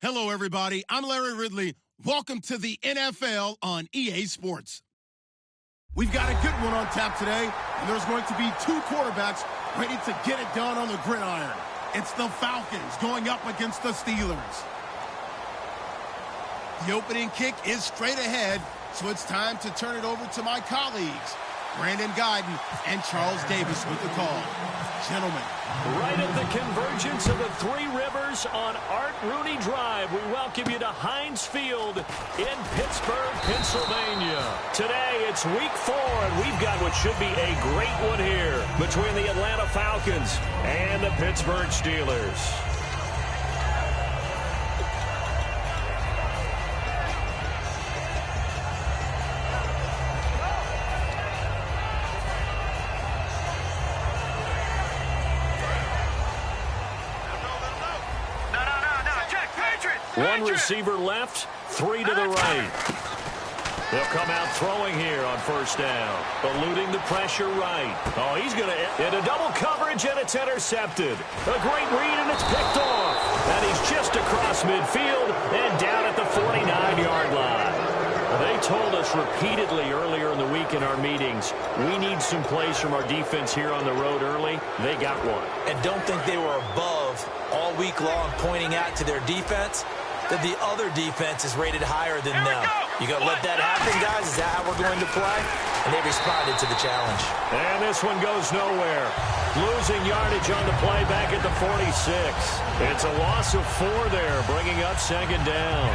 Hello, everybody. I'm Larry Ridley. Welcome to the NFL on EA Sports. We've got a good one on tap today, and there's going to be two quarterbacks ready to get it done on the gridiron. It's the Falcons going up against the Steelers. The opening kick is straight ahead, so it's time to turn it over to my colleagues, Brandon Guyton and Charles Davis with the call. Gentlemen. Right at the convergence of the Three Rivers on Art Rooney Drive, we welcome you to Heinz Field in Pittsburgh, Pennsylvania. Today, it's week 4, and we've got what should be a great one here between the Atlanta Falcons and the Pittsburgh Steelers. One receiver left, 3 to the right. They'll come out throwing here on first down. Eluding the pressure right. Oh, he's going to into double coverage, and it's intercepted. A great read, and it's picked off. And he's just across midfield and down at the 49-yard line. They told us repeatedly earlier in the week in our meetings, we need some plays from our defense here on the road early. They got one. And don't think they were above all week long pointing out to their defense that the other defense is rated higher than them. You going to let that happen, guys? Is that how we're going to play? And they responded to the challenge. And this one goes nowhere. Losing yardage on the play back at the 46. It's a loss of 4 there, bringing up second down.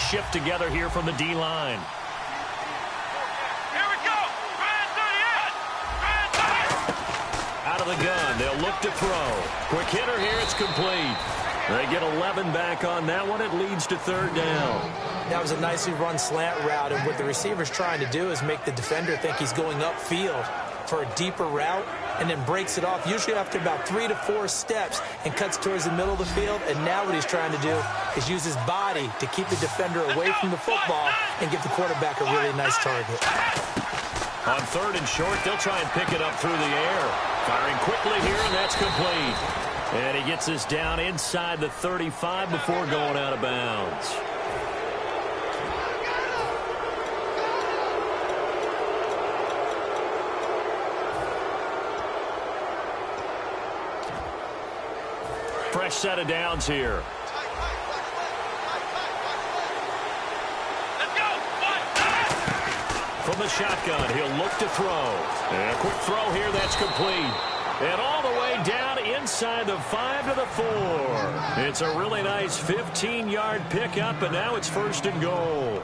Shift together here from the D-line. Out of the gun, they'll look to throw. Quick hitter here, it's complete. They get 11 back on that one. It leads to third down. That was a nicely run slant route, and what the receiver's trying to do is make the defender think he's going upfield for a deeper route, and then breaks it off, usually after about 3 to 4 steps, and cuts towards the middle of the field. And now what he's trying to do is use his body to keep the defender away from the football and give the quarterback a really nice target. On third and short, they'll try and pick it up through the air. Firing quickly here, and that's complete. And he gets this down inside the 35 before going out of bounds. Fresh set of downs here. From the shotgun, he'll look to throw. And a quick throw here, that's complete. And all the way down inside the 5 to the 4. It's a really nice 15-yard pickup, and now it's first and goal.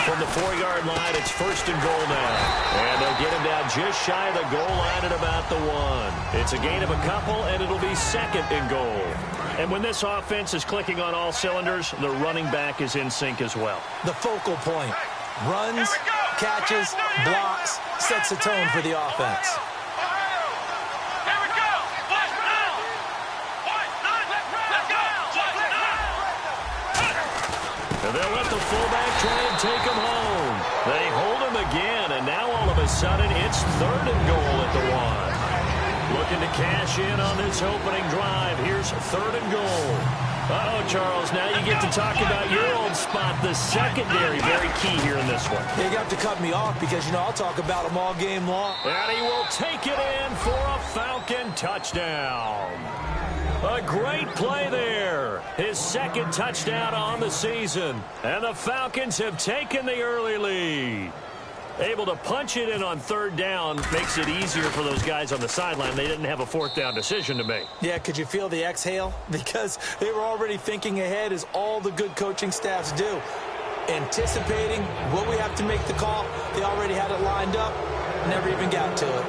From the 4-yard line, it's first and goal now. And they'll get him down just shy of the goal line at about the 1. It's a gain of a couple, and it'll be second and goal. And when this offense is clicking on all cylinders, the running back is in sync as well. The focal point. Runs, catches, blocks, sets the tone for the offense. And they'll let the fullback try and take him home. They hold him again, and now all of a sudden it's third and goal at the 1. Looking to cash in on this opening drive. Here's third and goal. Uh-oh, Charles, now you get to talk about your old spot, the secondary. Very key here in this one. You got to cut me off because, I'll talk about them all game long. And he will take it in for a Falcon touchdown. A great play there. His second touchdown on the season. And the Falcons have taken the early lead. Able to punch it in on third down makes it easier for those guys on the sideline. They didn't have a fourth down decision to make. Yeah, could you feel the exhale? Because they were already thinking ahead, as all the good coaching staffs do. Anticipating what we have to make the call. They already had it lined up. Never even got to it.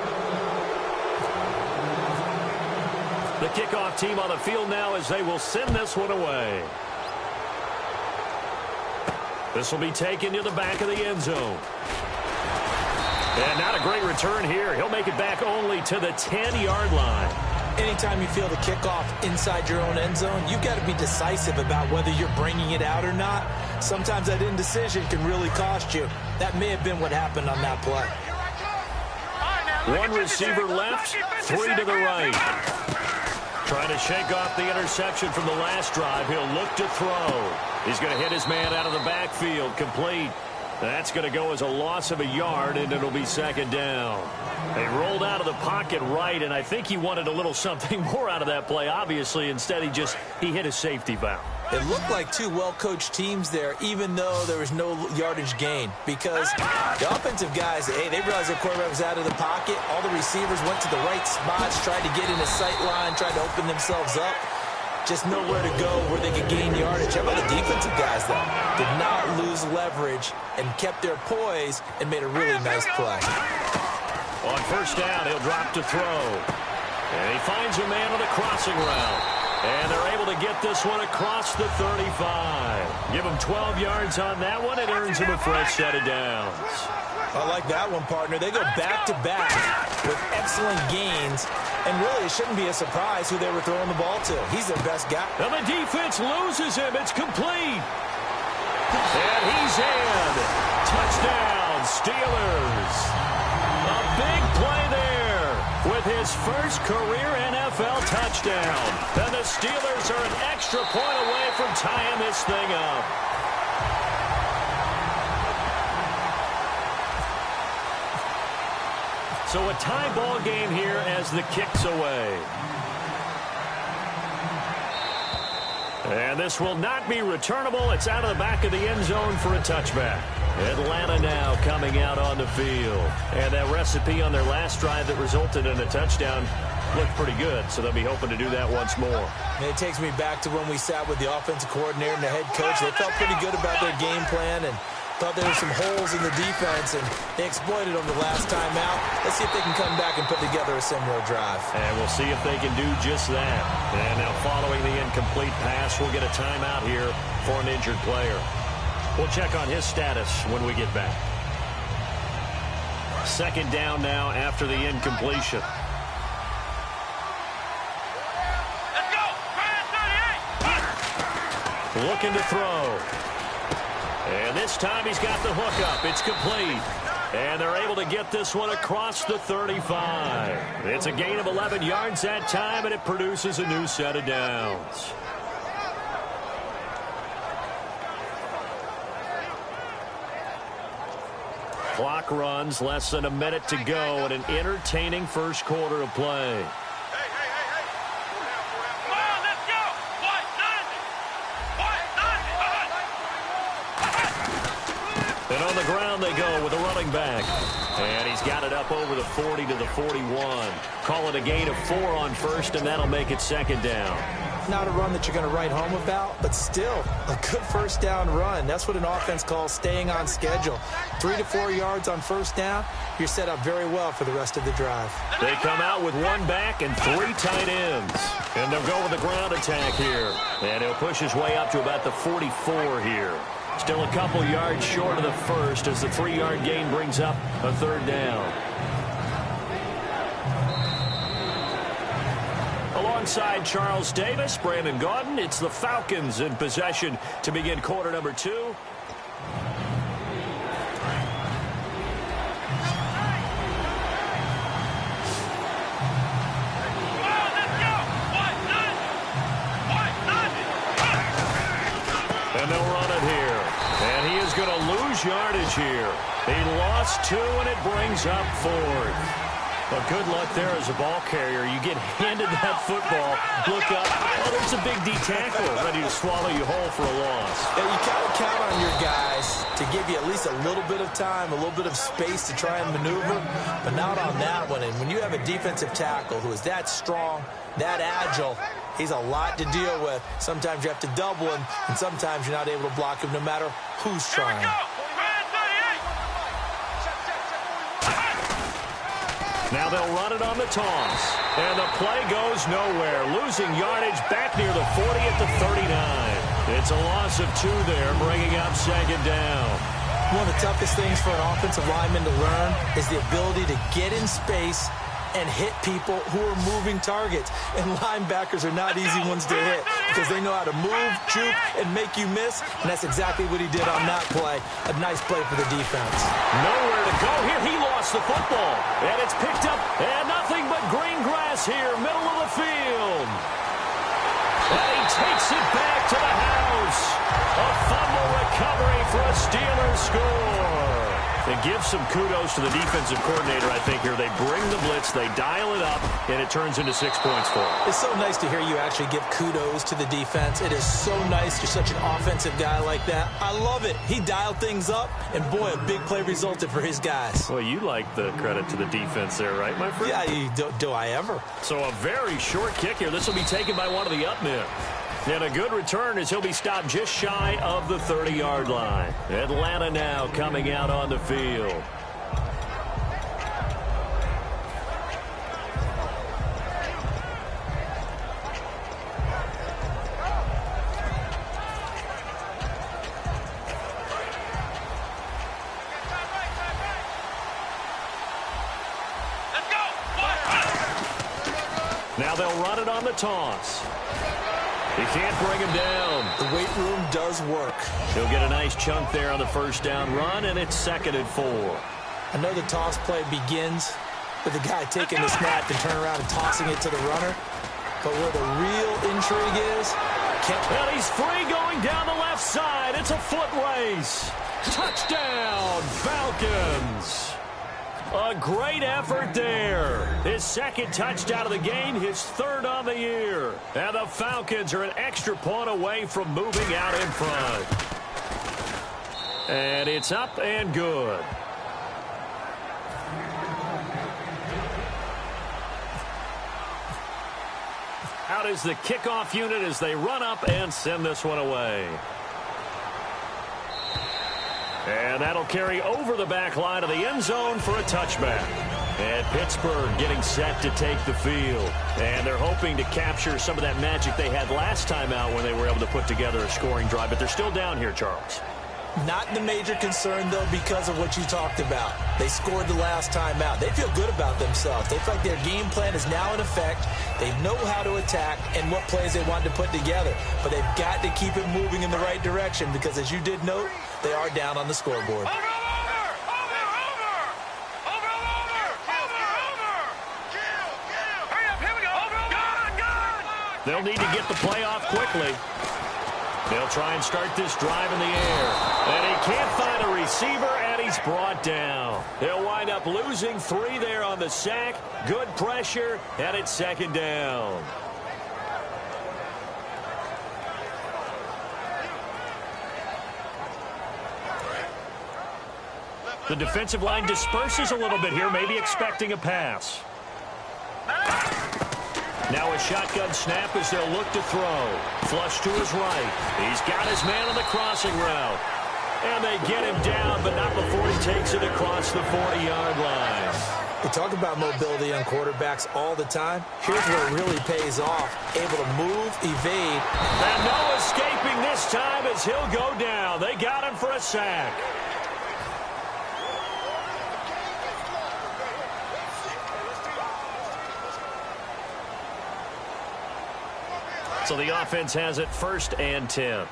The kickoff team on the field now as they will send this one away. This will be taken to the back of the end zone. And not a great return here. He'll make it back only to the 10-yard line. Anytime you feel the kickoff inside your own end zone, you've got to be decisive about whether you're bringing it out or not. Sometimes that indecision can really cost you. That may have been what happened on that play. One receiver left, three to the right. Trying to shake off the interception from the last drive. He'll look to throw. He's going to hit his man out of the backfield. Complete. That's going to go as a loss of a yard, and it'll be second down. They rolled out of the pocket right, and I think he wanted a little something more out of that play, obviously. Instead, he hit a safety valve. It looked like two well-coached teams there, even though there was no yardage gain. Because the offensive guys, hey, they realized their quarterback was out of the pocket. All the receivers went to the right spots, tried to get in his sight line, tried to open themselves up. Just nowhere to go where they could gain yardage. How about the defensive guys, though? Did not lose leverage and kept their poise and made a really nice play. On first down, he'll drop to throw. And he finds a man on a crossing route. And they're able to get this one across the 35. Give him 12 yards on that one. It earns him a fresh set of downs. I like that one, partner. They go back-to-back with excellent gains. And really, it shouldn't be a surprise who they were throwing the ball to. He's their best guy. And the defense loses him. It's complete. And he's in. Touchdown, Steelers. A big play there with his first career NFL touchdown. And the Steelers are an extra point away from tying this thing up. So a tie ball game here as the kick's away. And this will not be returnable. It's out of the back of the end zone for a touchback. Atlanta now coming out on the field. And that recipe on their last drive that resulted in a touchdown looked pretty good, so they'll be hoping to do that once more. And it takes me back to when we sat with the offensive coordinator and the head coach. They felt pretty good about their game plan and thought there were some holes in the defense, and they exploited them the last time out. Let's see if they can come back and put together a similar drive. And we'll see if they can do just that. And now following the incomplete pass, we'll get a timeout here for an injured player. We'll check on his status when we get back. Second down now after the incompletion. Let's go! 38! Looking to throw. And this time he's got the hook up. It's complete. And they're able to get this one across the 35. It's a gain of 11 yards that time, and it produces a new set of downs. Clock runs, less than a minute to go, and an entertaining first quarter of play. And on the ground they go with a running back. And he's got it up over the 40 to the 41. Call it a gain of 4 on first, and that'll make it second down. Not a run that you're going to write home about, but still a good first down run. That's what an offense calls staying on schedule. 3 to 4 yards on first down, you're set up very well for the rest of the drive. They come out with one back and 3 tight ends. And they'll go with the ground attack here. And he'll push his way up to about the 44 here. Still a couple yards short of the first as the 3-yard gain brings up a third down. Alongside Charles Davis, Brandon Gaudin, it's the Falcons in possession to begin quarter number 2. And they'll run it here. And he is going to lose yardage here. He lost 2, and it brings up 4th. But good luck there as a ball carrier. You get handed that football, look up, oh, there's a big D tackle ready to swallow you whole for a loss. Yeah, you got to count on your guys to give you at least a little bit of time, a little bit of space to try and maneuver, but not on that one. And when you have a defensive tackle who is that strong, that agile, he's a lot to deal with. Sometimes you have to double him, and sometimes you're not able to block him no matter who's trying. Now they'll run it on the toss. And the play goes nowhere. Losing yardage back near the 40 at the 39. It's a loss of 2 there, bringing up second down. One of the toughest things for an offensive lineman to learn is the ability to get in space and hit people who are moving targets. And linebackers are not easy ones to hit because they know how to move, juke, and make you miss. And that's exactly what he did on that play. A nice play for the defense. Nowhere to go here. He lost the football. And it's picked up. And nothing but green grass here, middle of the field. And he takes it back to the house. A fumble recovery for a Steelers score. And give some kudos to the defensive coordinator, I think, here. They bring the blitz, they dial it up, and it turns into 6 points for them. It's so nice to hear you actually give kudos to the defense. It is so nice. You're such an offensive guy like that. I love it. He dialed things up, and boy, a big play resulted for his guys. Well, you like the credit to the defense there, right, my friend? Yeah, do I ever. So a very short kick here. This will be taken by one of the up men. And a good return as he'll be stopped just shy of the 30-yard line. Atlanta now coming out on the field. Let's go. Now they'll run it on the toss. He can't bring him down. The weight room does work. He'll get a nice chunk there on the first down run, and it's 2nd and 4. I know the toss play begins with the guy taking the snap and turning around and tossing it to the runner. But where the real intrigue is, and he's free going down the left side. It's a foot race. Touchdown, Falcons. A great effort there. His 2nd touchdown of the game, his 3rd on the year. And the Falcons are an extra point away from moving out in front. And it's up and good. Out is the kickoff unit as they run up and send this one away. And that'll carry over the back line of the end zone for a touchback. And Pittsburgh getting set to take the field. And they're hoping to capture some of that magic they had last time out when they were able to put together a scoring drive. But they're still down here, Charles. Not the major concern, though, because of what you talked about. They scored the last time out. They feel good about themselves. They feel like their game plan is now in effect. They know how to attack and what plays they want to put together. But they've got to keep it moving in the right direction because, as you did note, they are down on the scoreboard. They'll need to get the play off quickly. They'll try and start this drive in the air. And he can't find a receiver, and he's brought down. They'll wind up losing 3 there on the sack. Good pressure, and it's 2nd down. The defensive line disperses a little bit here, maybe expecting a pass. Now a shotgun snap as they'll look to throw. Flush to his right. He's got his man on the crossing route. And they get him down, but not before he takes it across the 40-yard line. We talk about mobility on quarterbacks all the time. Here's where it really pays off. Able to move, evade. And no escaping this time as he'll go down. They got him for a sack. So the offense has it 1st and 10.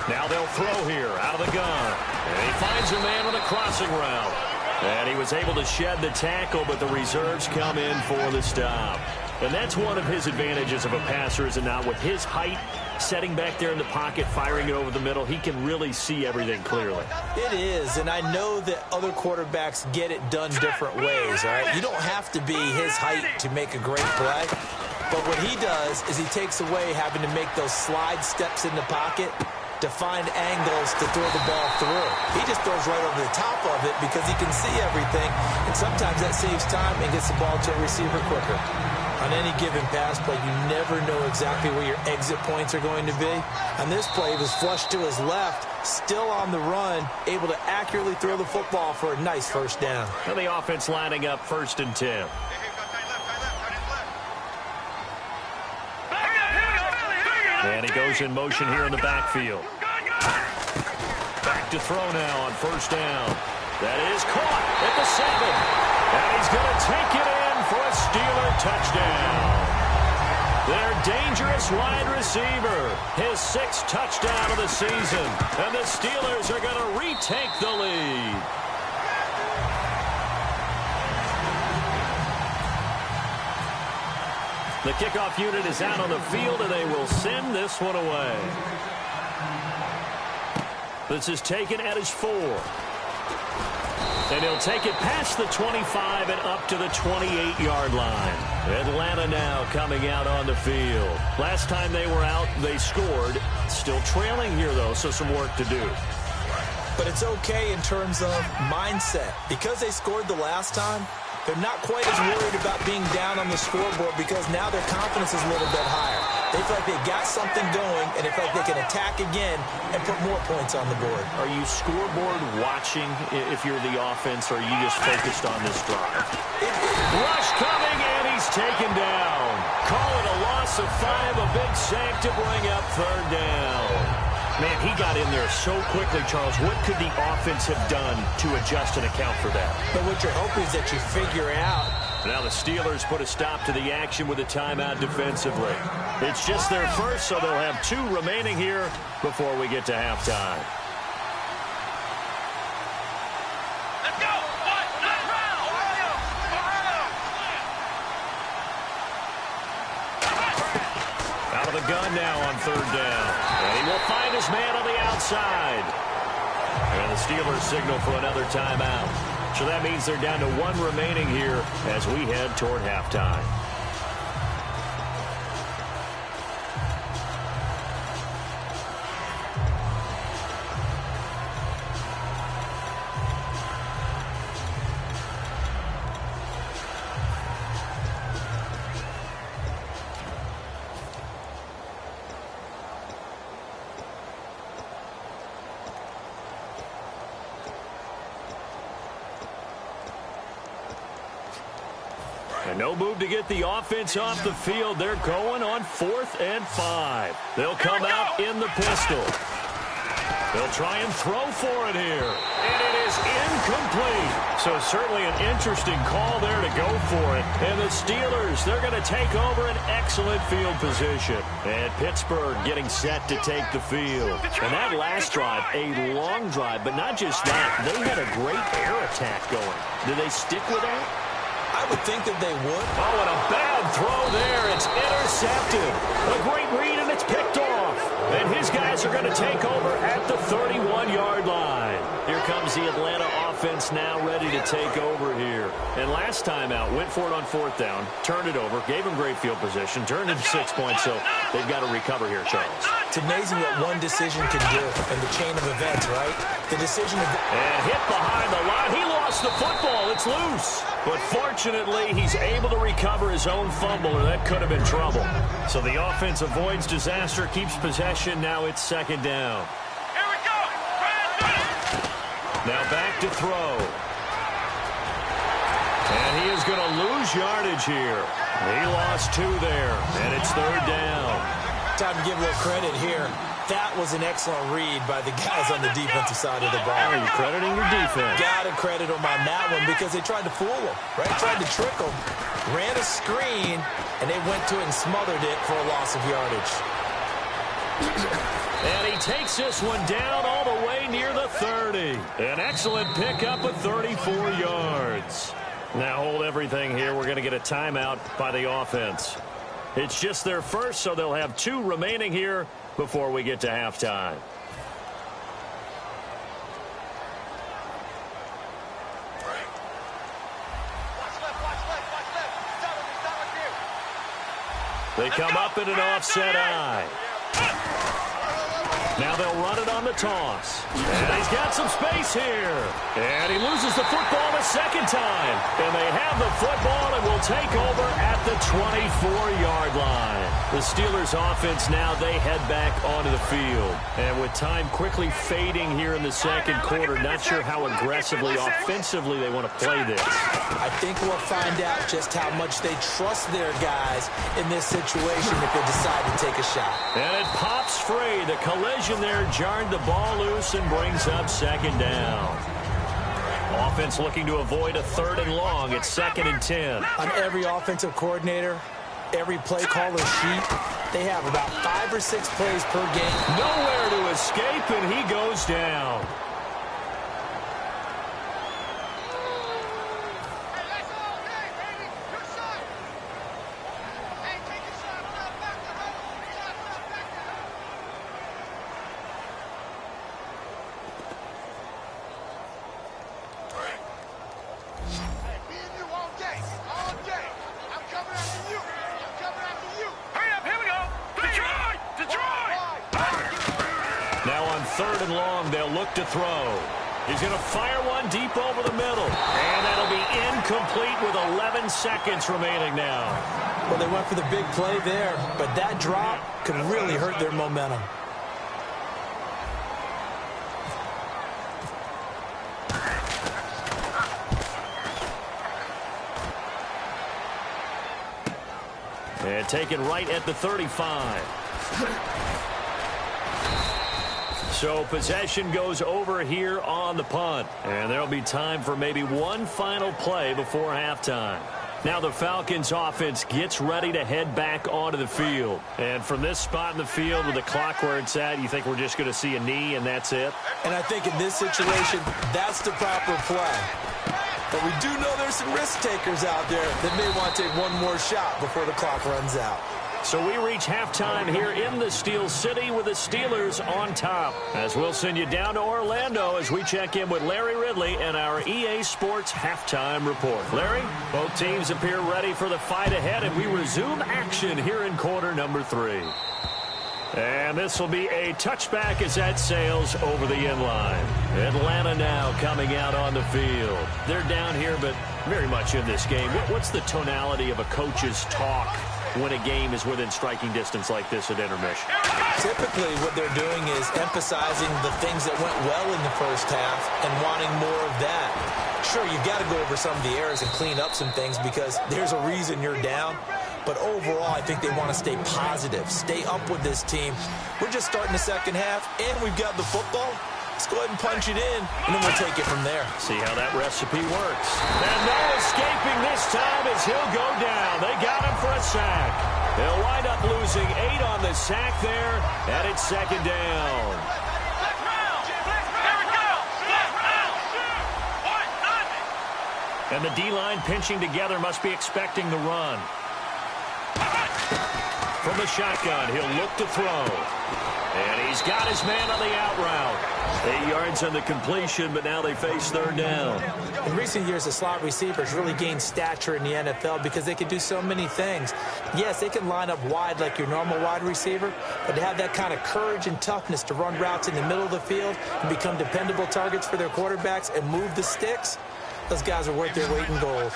Now they'll throw here out of the gun. And he finds a man on the crossing route. And he was able to shed the tackle, but the reserves come in for the stop. And that's one of his advantages of a passer, is it not? With his height, setting back there in the pocket, firing it over the middle, he can really see everything clearly. It is, and I know that other quarterbacks get it done different ways, all right? You don't have to be his height to make a great play. But what he does is he takes away having to make those slide steps in the pocket to find angles to throw the ball through. He just throws right over the top of it because he can see everything, and sometimes that saves time and gets the ball to a receiver quicker. On any given pass play, you never know exactly where your exit points are going to be. On this play, he was flushed to his left, still on the run, able to accurately throw the football for a nice 1st down. And the offense lining up 1st and 10. And he goes in motion here in the backfield. Back to throw now on first down. That is caught at the 7. And he's going to take it in for a Steeler touchdown. Their dangerous wide receiver, his 6th touchdown of the season. And the Steelers are going to retake the lead. The kickoff unit is out on the field, and they will send this one away. This is taken at his 4. And he'll take it past the 25 and up to the 28-yard line. Atlanta now coming out on the field. Last time they were out, they scored. Still trailing here, though, so some work to do. But it's okay in terms of mindset. Because they scored the last time, they're not quite as worried about being down on the scoreboard because now their confidence is a little bit higher. They feel like they've got something going, and they feel like they can attack again and put more points on the board. Are you scoreboard watching if you're the offense, or are you just focused on this drive? Rush coming, and he's taken down. Call it a loss of 5, a big sack to bring up third down. Man, he got in there so quickly, Charles. What could the offense have done to adjust and account for that? But what you're hoping is that you figure out. Now the Steelers put a stop to the action with a timeout defensively. It's just their first, so they'll have 2 remaining here before we get to halftime. Let's go! Out of the gun now on third down. And he will find his man on the outside. And the Steelers signal for another timeout. So that means they're down to 1 remaining here as we head toward halftime. And no move to get the offense off the field. They're going on 4th and 5. They'll come out in the pistol. They'll try and throw for it here. And it is incomplete. So certainly an interesting call there to go for it. And the Steelers, they're going to take over an excellent field position. And Pittsburgh getting set to take the field. And that last drive, a long drive, but not just that. They had a great air attack going. Do they stick with that? I would think that they would. Oh, and a bad throw there. It's intercepted. A great read, and it's picked off. And his guys are going to take over at the 31-yard line. Here comes the Atlanta offense now ready to take over here. And last time out, went for it on 4th down, turned it over, gave them great field position, turned into 6 points, so they've got to recover here, Charles. It's amazing what one decision can do in the chain of events, right? The decision of... And hit behind the line. He lost the football. It's loose. But fortunately, he's able to recover his own fumble, or that could have been trouble. So the offense avoids disaster, keeps possession. Now it's 2nd down. Here we go! Now back to throw. And he is going to lose yardage here. He lost 2 there, and it's 3rd down. Time to give a little credit here. That was an excellent read by the guys on the defensive side of the ball. Are you crediting your defense? Got to credit them on that one because they tried to fool them, right? Tried to trick them, ran a screen, and they went to it and smothered it for a loss of yardage. And he takes this one down all the way near the 30. An excellent pickup of 34 yards. Now hold everything here. We're going to get a timeout by the offense. It's just their first, so they'll have 2 remaining here before we get to halftime. They come up in an offset eye. Now they'll run it on the toss. And he's got some space here. And he loses the football the second time. And they have the football and will take over at the 24-yard line. The Steelers offense now, they head back onto the field. And with time quickly fading here in the second quarter, not sure how aggressively, offensively they want to play this. I think we'll find out just how much they trust their guys in this situation if they decide to take a shot. And it pops free. The collision there jarred the ball loose and brings up second down. Offense looking to avoid a 3rd and long. It's 2nd and 10. On every offensive coordinator, every play caller sheet, they have about 5 or 6 plays per game. Nowhere to escape, and he goes down. To throw. He's going to fire one deep over the middle. And that'll be incomplete with 11 seconds remaining now. Well, they went for the big play there, but that drop could really hurt their momentum. And taken right at the 35. So possession goes over here on the punt. And there'll be time for maybe one final play before halftime. Now the Falcons offense gets ready to head back onto the field. And from this spot in the field with the clock where it's at, you think we're just going to see a knee and that's it? And I think in this situation, that's the proper play. But we do know there's some risk takers out there that may want to take one more shot before the clock runs out. So we reach halftime here in the Steel City with the Steelers on top. As we'll send you down to Orlando as we check in with Larry Ridley and our EA Sports Halftime Report. Larry, both teams appear ready for the fight ahead, and we resume action here in quarter number 3. And this will be a touchback as that sails over the inline. Atlanta now coming out on the field. They're down here, but very much in this game. What's the tonality of a coach's talk when a game is within striking distance like this at intermission? Typically, what they're doing is emphasizing the things that went well in the first half and wanting more of that. Sure, you've got to go over some of the errors and clean up some things because there's a reason you're down. But overall, I think they want to stay positive, stay up with this team. We're just starting the second half, and we've got the football. Let's go ahead and punch it in, and then we'll take it from there. See how that recipe works. And no escaping this time as he'll go down. They got him for a sack. They'll wind up losing 8 on the sack there, and it's second down. And the D-line pinching together must be expecting the run. From the shotgun, he'll look to throw. And he's got his man on the out route. 8 yards on the completion, but now they face third down. In recent years, the slot receivers really gained stature in the NFL because they can do so many things. Yes, they can line up wide like your normal wide receiver, but to have that kind of courage and toughness to run routes in the middle of the field and become dependable targets for their quarterbacks and move the sticks, those guys are worth their weight in gold.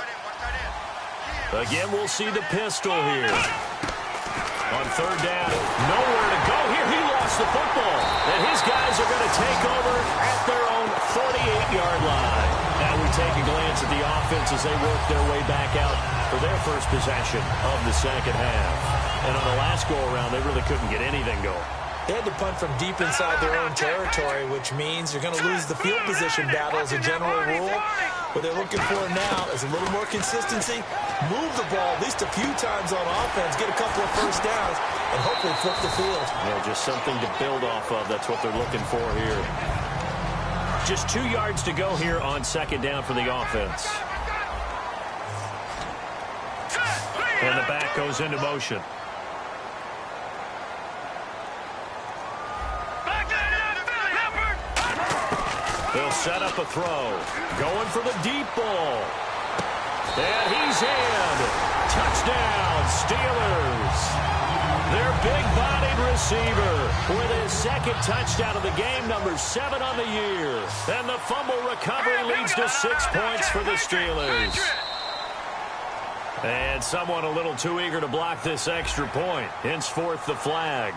Again, we'll see the pistol here. On third down, nowhere to go here. He lost the football. And his guys are going to take over at their own 48-yard line. Now we take a glance at the offense as they work their way back out for their first possession of the second half. And on the last go-around, they really couldn't get anything going. They had to punt from deep inside their own territory, which means you're going to lose the field position battle as a general rule. What they're looking for now is a little more consistency, move the ball at least a few times on offense, get a couple of first downs, and hopefully flip the field. Yeah, just something to build off of. That's what they're looking for here. Just 2 yards to go here on second down for the offense. And the back goes into motion. They'll set up a throw. Going for the deep ball. And he's in. Touchdown, Steelers. Their big-bodied receiver with his second touchdown of the game, number 7 on the year. And the fumble recovery leads to 6 points for the Steelers. And someone a little too eager to block this extra point. Henceforth, the flag.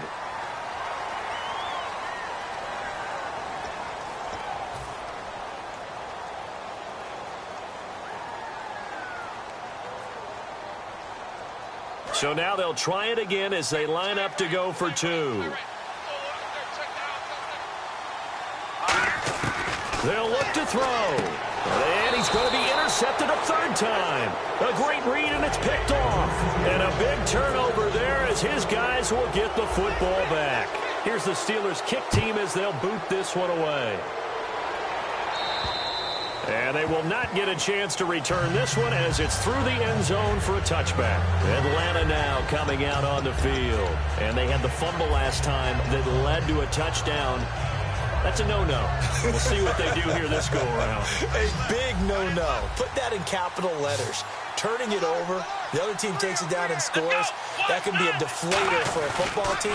So now they'll try it again as they line up to go for two. They'll look to throw. And he's going to be intercepted a third time. A great read, and it's picked off. And a big turnover there as his guys will get the football back. Here's the Steelers' kick team as they'll boot this one away. And they will not get a chance to return this one as it's through the end zone for a touchback. Atlanta now coming out on the field. And they had the fumble last time that led to a touchdown. That's a no-no. We'll see what they do here this go-around. A big no-no. Put that in capital letters. Turning it over, the other team takes it down and scores. That can be a deflator for a football team.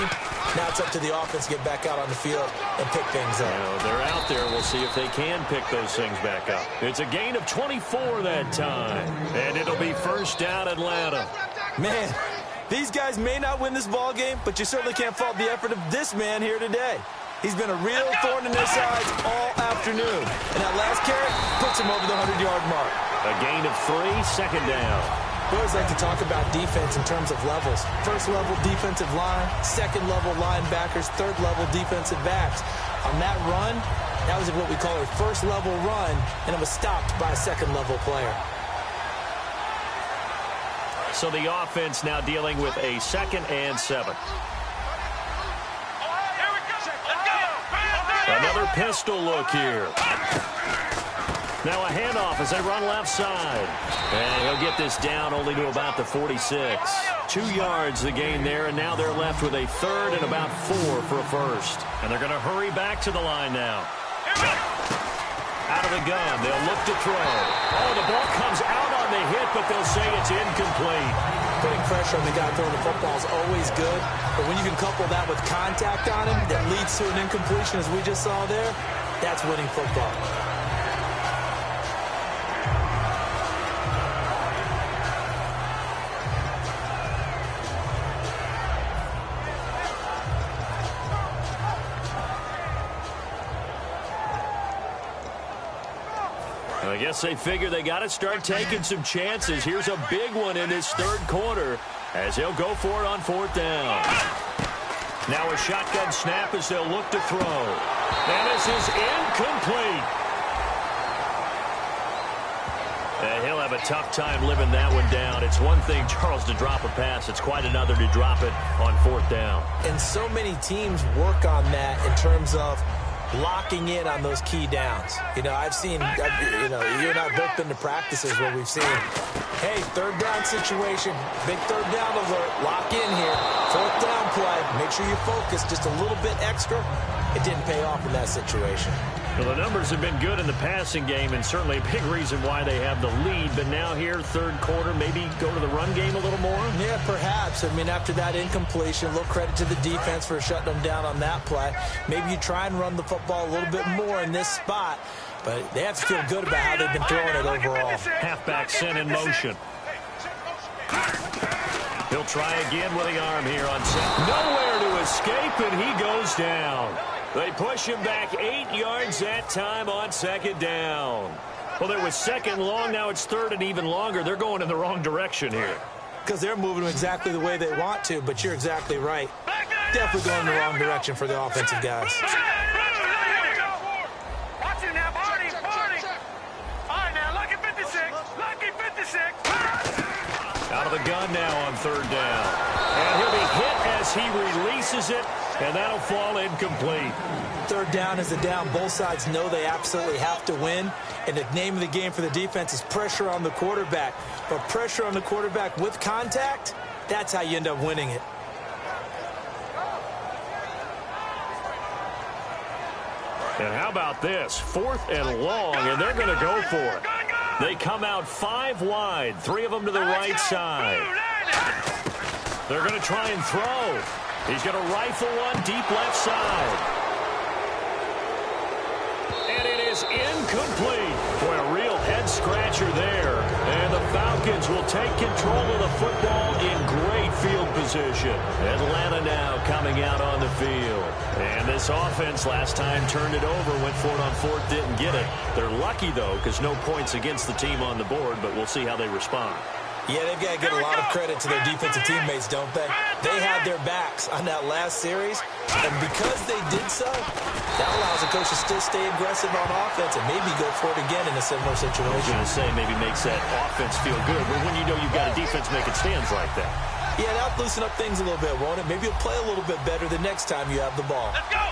Now it's up to the offense to get back out on the field and pick things up. They're out there. We'll see if they can pick those things back up. It's a gain of 24 that time. And it'll be first down Atlanta. Man, these guys may not win this ball game, but you certainly can't fault the effort of this man here today. He's been a real thorn in their sides all afternoon. And that last carry puts him over the 100-yard mark. A gain of 3, second down. We always like to talk about defense in terms of levels. First-level defensive line, second-level linebackers, third-level defensive backs. On that run, that was what we call a first-level run, and it was stopped by a second-level player. So the offense now dealing with a 2nd and 7. Another pistol look here. Now a handoff as they run left side. And he'll get this down only to about the 46. 2 yards the gain there, and now they're left with a third and about 4 for a first. And they're going to hurry back to the line now. Out of the gun, they'll look to throw. Oh, the ball comes out on the hit, but they'll say it's incomplete. Putting pressure on the guy throwing the football is always good, but when you can couple that with contact on him that leads to an incompletion, as we just saw there, that's winning football. I guess they figure they got to start taking some chances. Here's a big one in this third quarter as they'll go for it on 4th down. Now a shotgun snap as they'll look to throw. And this is incomplete. And he'll have a tough time living that one down. It's one thing, Charles, to drop a pass. It's quite another to drop it on 4th down. And so many teams work on that in terms of locking in on those key downs. I've seen, you and I have both been to practices where we've seen, hey, 3rd down situation, big 3rd down alert, lock in here, 4th down play, make sure you focus just a little bit extra. It didn't pay off in that situation. Well, the numbers have been good in the passing game, and certainly a big reason why they have the lead. But now here, 3rd quarter, maybe go to the run game a little more? Yeah, perhaps. After that incompletion, a little credit to the defense for shutting them down on that play. Maybe you try and run the football a little bit more in this spot, but they have to feel good about how they've been throwing it overall. Halfback sent in motion. He'll try again with the arm here on set. Nowhere to escape, and he goes down. They push him back 8 yards that time on 2nd down. Well, it was 2nd long. Now it's 3rd and even longer. They're going in the wrong direction here. Because they're moving exactly the way they want to, but you're exactly right. Definitely going in the wrong direction for the offensive guys. Watch it now, Barney. All right, now, lucky 56. Out of the gun now on 3rd down. And he'll be hit as he releases it, and that'll fall incomplete. 3rd down is a down. Both sides know they absolutely have to win. And the name of the game for the defense is pressure on the quarterback. But pressure on the quarterback with contact, that's how you end up winning it. And how about this? 4th and long, and they're going to go for it. They come out 5 wide, 3 of them to the right side. They're going to try and throw. He's going to rifle one deep left side. And it is incomplete. Boy, a real head head-scratcher there. And the Falcons will take control of the football in great field position. Atlanta now coming out on the field. And this offense last time turned it over, went for it on fourth, didn't get it. They're lucky, though, because no points against the team on the board, but we'll see how they respond. Yeah, they've got to give a lot of credit to their defensive teammates, don't they? They had their backs on that last series, and because they did so, that allows the coach to still stay aggressive on offense and maybe go for it again in a similar situation. I was going to say maybe makes that offense feel good, but when you know you've got a defense making stands like that. Yeah, that'll loosen up things a little bit, won't it? Maybe you'll play a little bit better the next time you have the ball. Let's go!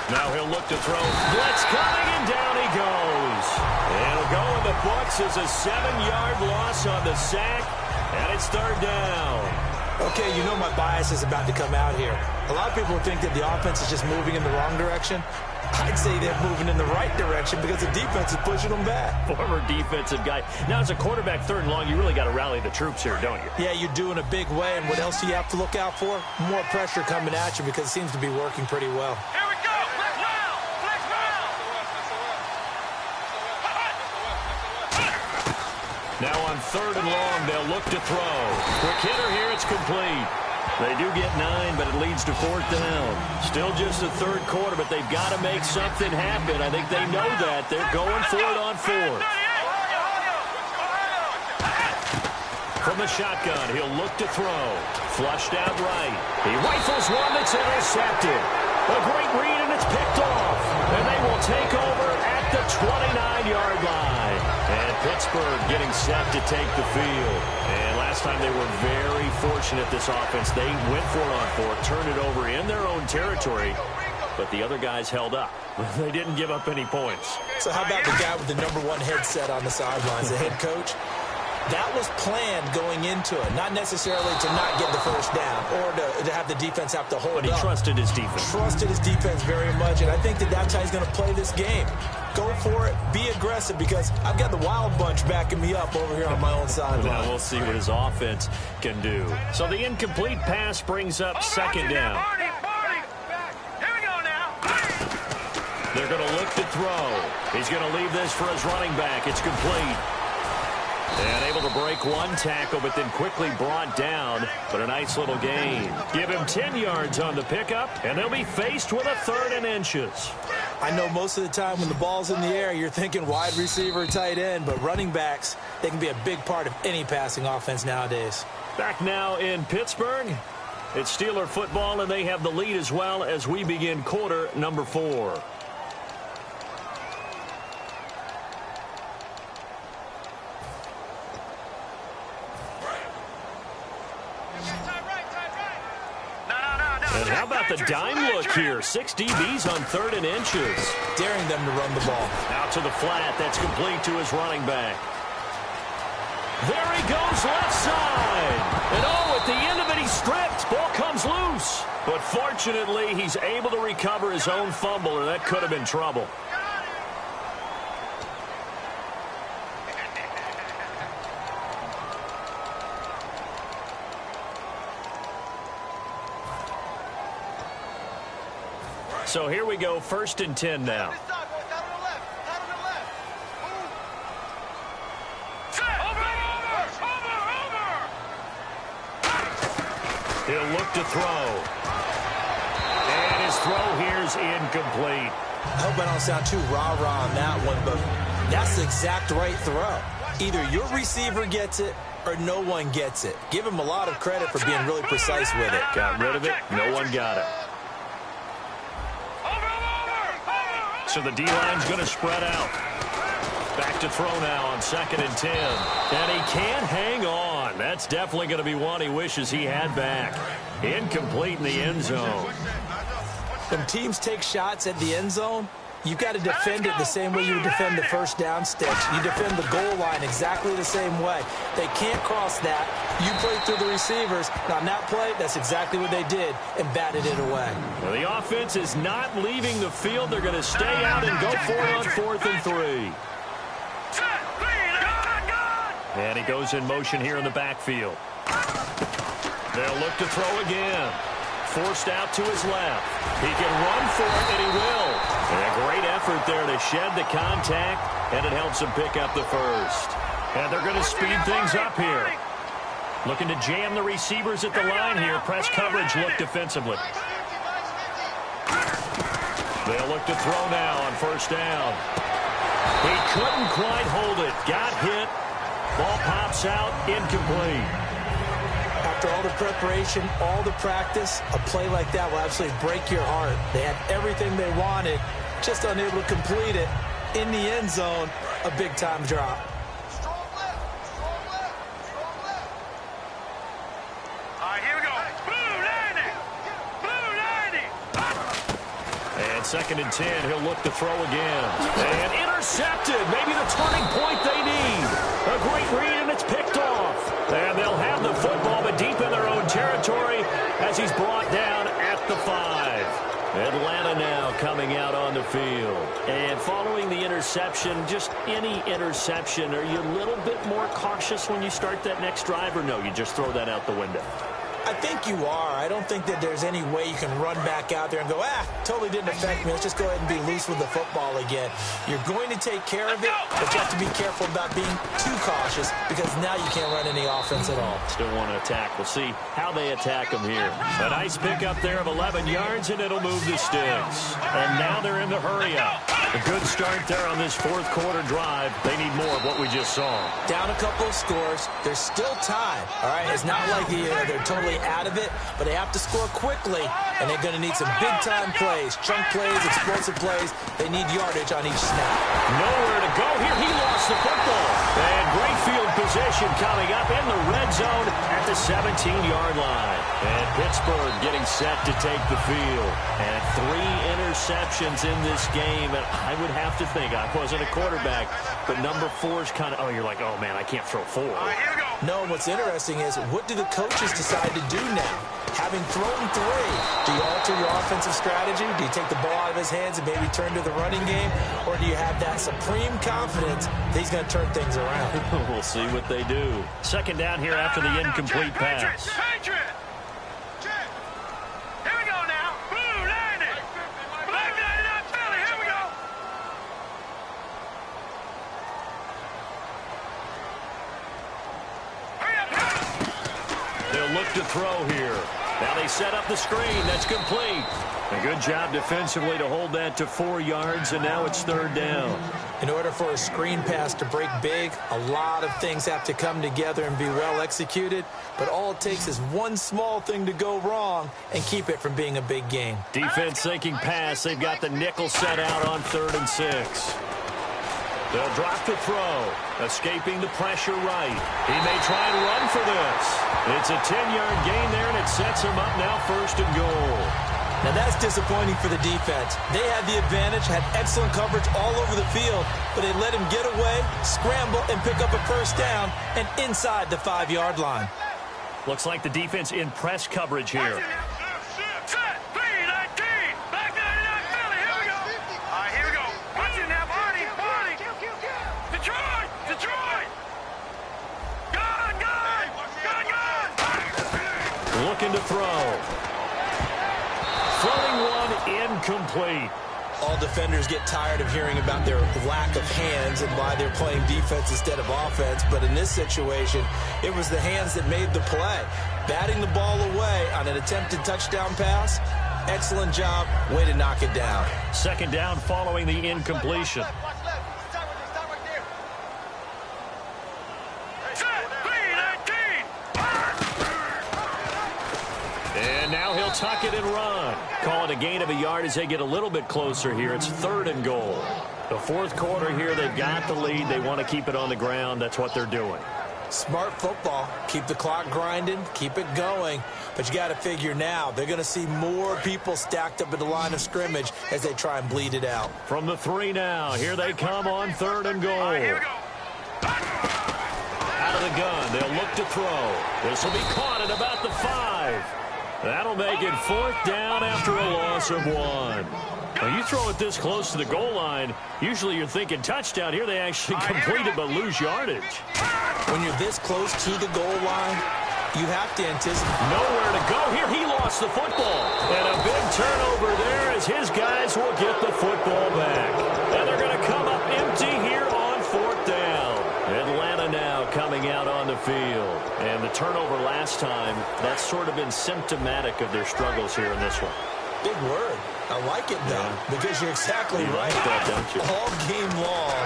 Now he'll look to throw. Blitz coming, and down he goes. It'll go in the books as a 7-yard loss on the sack, and it's third down. Okay, you know my bias is about to come out here. A lot of people think that the offense is just moving in the wrong direction. I'd say they're moving in the right direction because the defense is pushing them back. Former defensive guy. Now, as a quarterback, third and long, you really got to rally the troops here, don't you? Yeah, you do in a big way, and what else do you have to look out for? More pressure coming at you because it seems to be working pretty well. Here we go! Flex round! Flex round! Now on third and long, they'll look to throw. Quick hitter here, it's complete. They do get 9, but it leads to fourth down. Still just the third quarter, but they've got to make something happen. I think they know that. They're going for it on fourth. From the shotgun, he'll look to throw. Flushed out right. He rifles one that's intercepted. A great read, and it's picked off. And they will take over at the 29-yard line. And Pittsburgh getting set to take the field. And last time they were very fortunate, this offense. They went for it on fourth, turned it over in their own territory, but the other guys held up. They didn't give up any points. So how about the guy with the #1 headset on the sidelines, the head coach? That was planned going into it, not necessarily to not get the first down or to have the defense have to hold up. But he trusted his defense. Trusted his defense very much, and I think that that's how he's going to play this game. Go for it, be aggressive, because I've got the wild bunch backing me up over here on my own sideline. Now we'll see what his offense can do. So the incomplete pass brings up second down. Here we go now. They're going to look to throw. He's going to leave this for his running back. It's complete. And able to break one tackle, but then quickly brought down. But a nice little gain. Give him 10 yards on the pickup, and they'll be faced with a 3rd and inches. I know most of the time when the ball's in the air, you're thinking wide receiver, tight end, but running backs, they can be a big part of any passing offense nowadays. Back now in Pittsburgh, it's Steeler football, and they have the lead as well as we begin quarter number 4. And how about the dime look here? 6 DBs on 3rd and inches. Daring them to run the ball. Out to the flat. That's complete to his running back. There he goes left side. And at the end of it, he's stripped. Ball comes loose. But fortunately, he's able to recover his own fumble, or that could have been trouble. So here we go, 1st and 10 now. He'll look to throw. And his throw here's incomplete. I hope I don't sound too rah-rah on that one, but that's the exact right throw. Either your receiver gets it or no one gets it. Give him a lot of credit for being really precise with it. Got rid of it. No one got it. So the D-line's going to spread out. Back to throw now on 2nd and 10. And he can't hang on. That's definitely going to be one he wishes he had back. Incomplete in the end zone. When teams take shots at the end zone, you've got to defend it the same way you would defend the first down sticks. You defend the goal line exactly the same way. They can't cross that. You play through the receivers. And on that play, that's exactly what they did and batted it away. Well, the offense is not leaving the field. They're going to stay out and go for it on 4th and 3. And he goes in motion here in the backfield. They'll look to throw again. Forced out to his left. He can run for it, and he will. And a great effort there to shed the contact, and it helps them pick up the first. And they're going to speed things up here. Looking to jam the receivers at the line here. Press coverage look defensively. They'll look to throw now on first down. He couldn't quite hold it. Got hit. Ball pops out. Incomplete. After all the preparation, all the practice, a play like that will absolutely break your heart. They had everything they wanted, just unable to complete it. In the end zone, a big-time drop. And 2nd and 10, he'll look to throw again. And intercepted. Maybe the turning point they need. A great read, and it's picked off. And they'll have the football, but deep in their own territory as he's brought down at the 5. Atlanta now coming out on the field. And following the interception, just any interception, are you a little bit more cautious when you start that next drive, or no, you just throw that out the window? I think you are. I don't think that there's any way you can run back out there and go, totally didn't affect me. Let's just go ahead and be loose with the football again. You're going to take care of it, but you have to be careful about being too cautious because now you can't run any offense at all. Still want to attack. We'll see how they attack them here. A nice pickup there of 11 yards, and it'll move the sticks. And now they're in the hurry up. A good start there on this 4th quarter drive. They need more of what we just saw. Down a couple of scores. There's still time. All right, it's not like they're totally out of it, but they have to score quickly, and they're going to need some big-time plays, chunk plays, explosive plays. They need yardage on each snap. Nowhere to go here. He lost the football. And great field position coming up in the red zone at the 17-yard line. And Pittsburgh getting set to take the field. And 3 interceptions in this game. And I would have to think, I wasn't a quarterback, but number 4 is kind of, you're like, oh, man, I can't throw 4. No, what's interesting is, what do the coaches decide to do now? Having thrown 3, do you alter your offensive strategy? Do you take the ball out of his hands and maybe turn to the running game? Or do you have that supreme confidence that he's going to turn things around? We'll see what they do. 2nd down here after the incomplete pass. Look to throw here. Now they set up the screen. That's complete. A good job defensively to hold that to 4 yards, and now it's 3rd down. In order for a screen pass to break big, a lot of things have to come together and be well executed, but all it takes is one small thing to go wrong and keep it from being a big game. Defense thinking pass. They've got the nickel set out on 3rd and 6. They'll drop the throw. Escaping the pressure right. He may try and run for this. It's a 10-yard gain there, and it sets him up now 1st and goal. Now that's disappointing for the defense. They had the advantage, had excellent coverage all over the field, but they let him get away, scramble, and pick up a 1st down, and inside the 5-yard line. Looks like the defense in press coverage here. Looking to throw. Floating one, incomplete. All defenders get tired of hearing about their lack of hands and why they're playing defense instead of offense. But in this situation, it was the hands that made the play. Batting the ball away on an attempted touchdown pass. Excellent job. Way to knock it down. 2nd down following the incompletion. And now he'll tuck it and run. Call it a gain of a yard as they get a little bit closer here. It's 3rd and goal. The 4th quarter here, they've got the lead. They want to keep it on the ground. That's what they're doing. Smart football. Keep the clock grinding. Keep it going. But you got to figure now, they're going to see more people stacked up at the line of scrimmage as they try and bleed it out. From the 3 now. Here they come on 3rd and goal. Out of the gun. They'll look to throw. This will be caught at about the 5. That'll make it 4th down after a loss of 1. Now, you throw it this close to the goal line, usually you're thinking touchdown. Here they actually complete it but lose yardage. When you're this close to the goal line, You have to anticipate. Nowhere to go here. He lost the football. And a big turnover there as his guys will get the football back. And they're going to come up empty here on 4th down. Atlanta now coming out on the field. And the turnover last time, that's sort of been symptomatic of their struggles here in this one. Big word. I like it, though, because you're exactly right. Like that, don't you? All game long,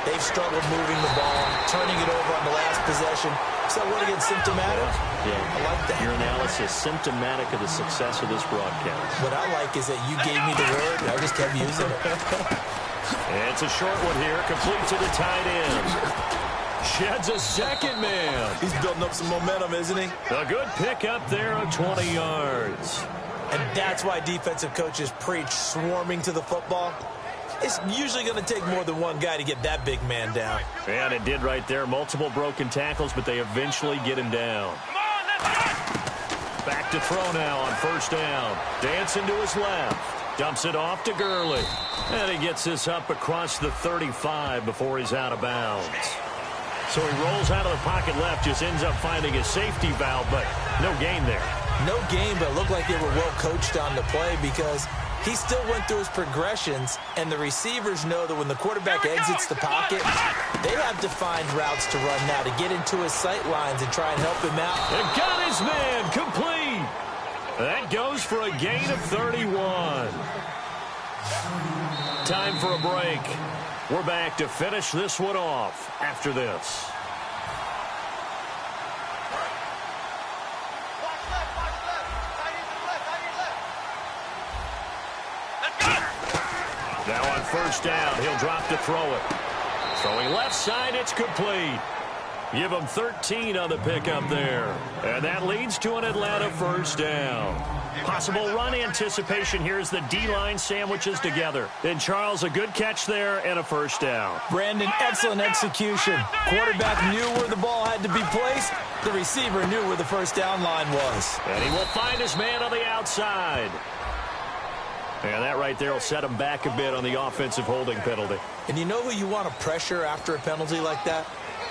they've struggled moving the ball, turning it over on the last possession. Is that word again, symptomatic? Yeah. I like that. Your analysis, symptomatic of the success of this broadcast. What I like is that you gave me the word, and I just kept using it. And it's a short one here, complete to the tight end. Sheds a second man. He's building up some momentum, isn't he? A good pick up there of 20 yards. And that's why defensive coaches preach swarming to the football. It's usually going to take more than one guy to get that big man down. And it did right there. Multiple broken tackles, but they eventually get him down. Come on, let's go! Back to throw now on 1st down. Dancing to his left. Dumps it off to Gurley. And he gets this up across the 35 before he's out of bounds. So he rolls out of the pocket left, just ends up finding a safety valve, but no gain there. No game, but it looked like they were well coached on the play because he still went through his progressions, and the receivers know that when the quarterback exits the pocket, they have to find routes to run now to get into his sight lines and try and help him out. And got his man complete. That goes for a gain of 31. Time for a break. We're back to finish this one off after this. Now on 1st down, he'll drop to throw it. Throwing left side, it's complete. Give him 13 on the pickup there. And that leads to an Atlanta 1st down. Possible run anticipation here as the D-line sandwiches together. And Charles, a good catch there and a 1st down. Brandon, excellent execution. Quarterback knew where the ball had to be placed. The receiver knew where the 1st down line was. And he will find his man on the outside. And that right there will set him back a bit on the offensive holding penalty. And you know who you want to pressure after a penalty like that?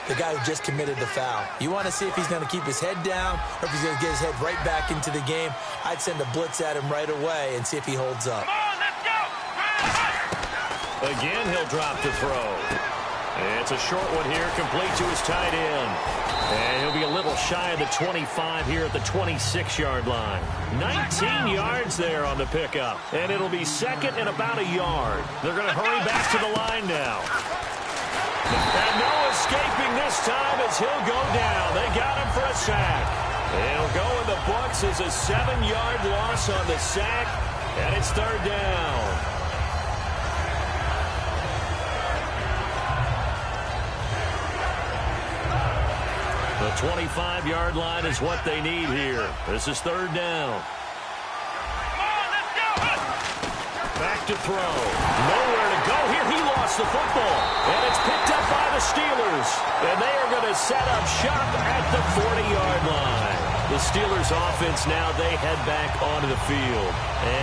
The guy who just committed the foul. You want to see if he's going to keep his head down or if he's going to get his head right back into the game. I'd send a blitz at him right away and see if he holds up. Come on, let's go! Again, he'll drop to throw. It's a short one here, complete to his tight end. And he'll be a little shy of the 25 here at the 26-yard line. 19 yards there on the pickup. And it'll be 2nd and about a yard. They're going to hurry back to the line now. And no escaping this time as he'll go down. They got him for a sack. He'll go in the books as a 7-yard loss on the sack. And it's 3rd down. The 25-yard line is what they need here. This is 3rd down. Back to throw. Nowhere to go here. He lost the football. And it's picked up by the Steelers. And they are going to set up shop at the 40-yard line. The Steelers offense now, they head back onto the field.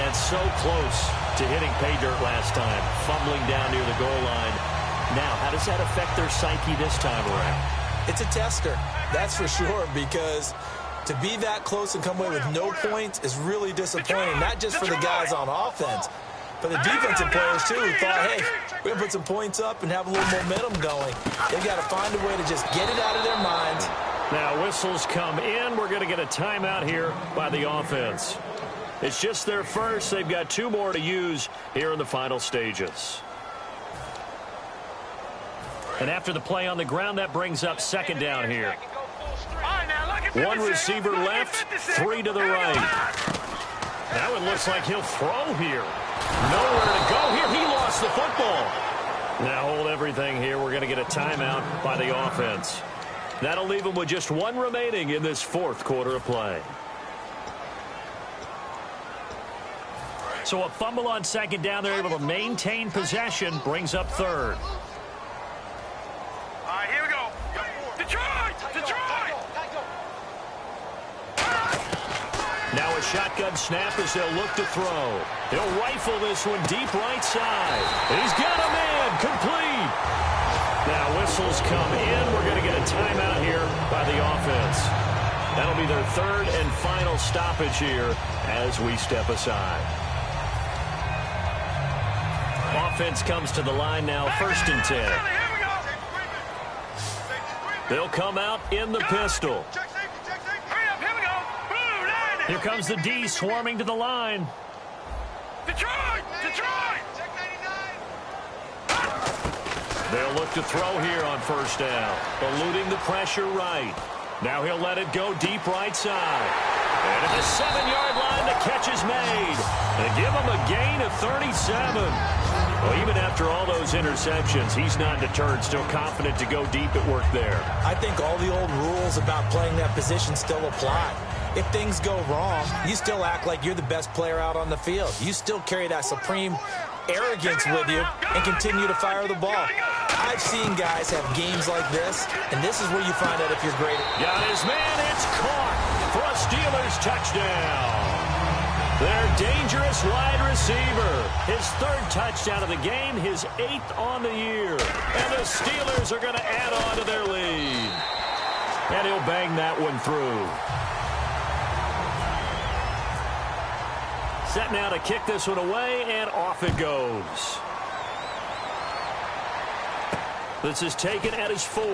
And so close to hitting pay dirt last time. Fumbling down near the goal line. Now, how does that affect their psyche this time around? It's a tester, that's for sure, because to be that close and come away with no points is really disappointing, not just for the guys on offense, but the defensive players, too, who thought, hey, we're going to put some points up and have a little momentum going. They've got to find a way to just get it out of their minds. Now, whistles come in. We're going to get a timeout here by the offense. It's just their first. They've got 2 more to use here in the final stages. And after the play on the ground, that brings up 2nd down here. 1 receiver left, 3 to the right. Now it looks like he'll throw here. Nowhere to go here. He lost the football. Now hold everything here. We're going to get a timeout by the offense. That'll leave him with just 1 remaining in this 4th quarter of play. So a fumble on 2nd down. They're able to maintain possession. Brings up 3rd. All right, here we go. Detroit! Detroit! Now a shotgun snap as they'll look to throw. He'll rifle this one deep right side. He's got a man complete. Now whistles come in. We're going to get a timeout here by the offense. That'll be their third and final stoppage here as we step aside. Offense comes to the line now, 1st and 10. They'll come out in the pistol. Here comes the D swarming to the line. Detroit! They'll look to throw here on 1st down. Eluding the pressure right. Now he'll let it go deep right side. And at the 7-yard line, the catch is made. They give him a gain of 37. Well, even after all those interceptions, he's not deterred, still confident to go deep at work there. I think all the old rules about playing that position still apply. If things go wrong, you still act like you're the best player out on the field. You still carry that supreme arrogance with you and continue to fire the ball. I've seen guys have games like this, and this is where you find out if you're great. Got his man, it's caught for a Steelers touchdown. Their dangerous wide receiver. His 3rd touchdown of the game, his 8th on the year. And the Steelers are going to add on to their lead. And he'll bang that one through. Set now to kick this one away, and off it goes. This is taken at his 4.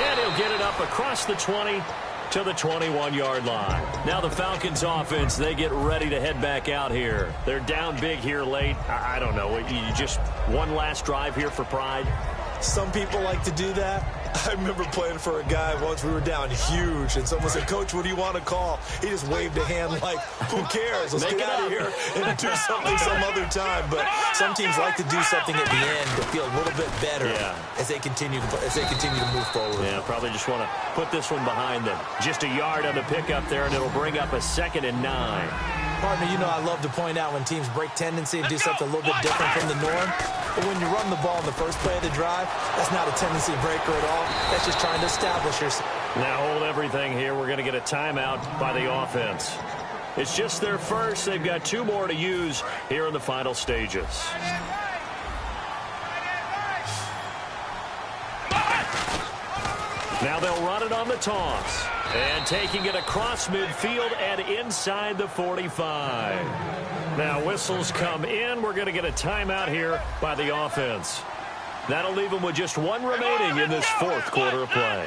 And he'll get it up across the 20 to the 21-yard line. Now the Falcons offense, they get ready to head back out here. They're down big here late. I don't know. You just one last drive here for pride? Some people like to do that. I remember playing for a guy once. We were down huge, and someone said, "Coach, what do you want to call?" He just waved a hand like, "Who cares? Let's get out of here and do something some other time." But some teams like to do something at the end to feel a little bit better as they continue to move forward. Yeah, probably just want to put this one behind them. Just a yard on the pickup there, and it'll bring up a 2nd and 9. Partner, you know I love to point out when teams break tendency and do something a little bit different from the norm. But when you run the ball in the first play of the drive, that's not a tendency breaker at all. That's just trying to establish yourself. Now hold everything here. We're going to get a timeout by the offense. It's just their first. They've got 2 more to use here in the final stages. Now they'll run it on the toss. And taking it across midfield and inside the 45. Now whistles come in. We're going to get a timeout here by the offense. That'll leave them with just 1 remaining in this 4th quarter of play.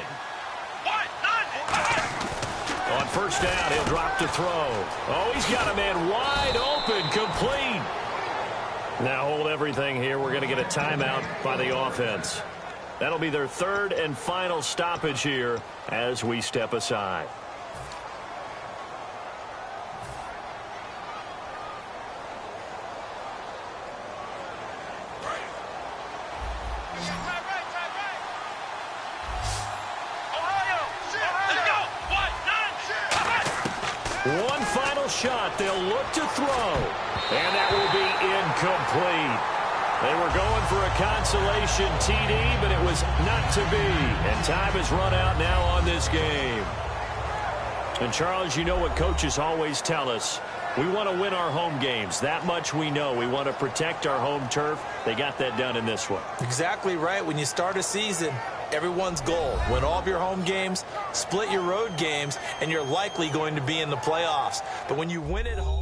On 1st down, he'll drop to throw. Oh, he's got a man wide open, complete. Now hold everything here. We're going to get a timeout by the offense. That'll be their 3rd and final stoppage here as we step aside. One final shot. They'll look to throw. And that will be incomplete. They were going for a consolation TD, but it was not to be. And time has run out now on this game. And, Charles, you know what coaches always tell us. We want to win our home games. That much we know. We want to protect our home turf. They got that done in this one. Exactly right. When you start a season, everyone's goal: win all of your home games, split your road games, and you're likely going to be in the playoffs. But when you win at home...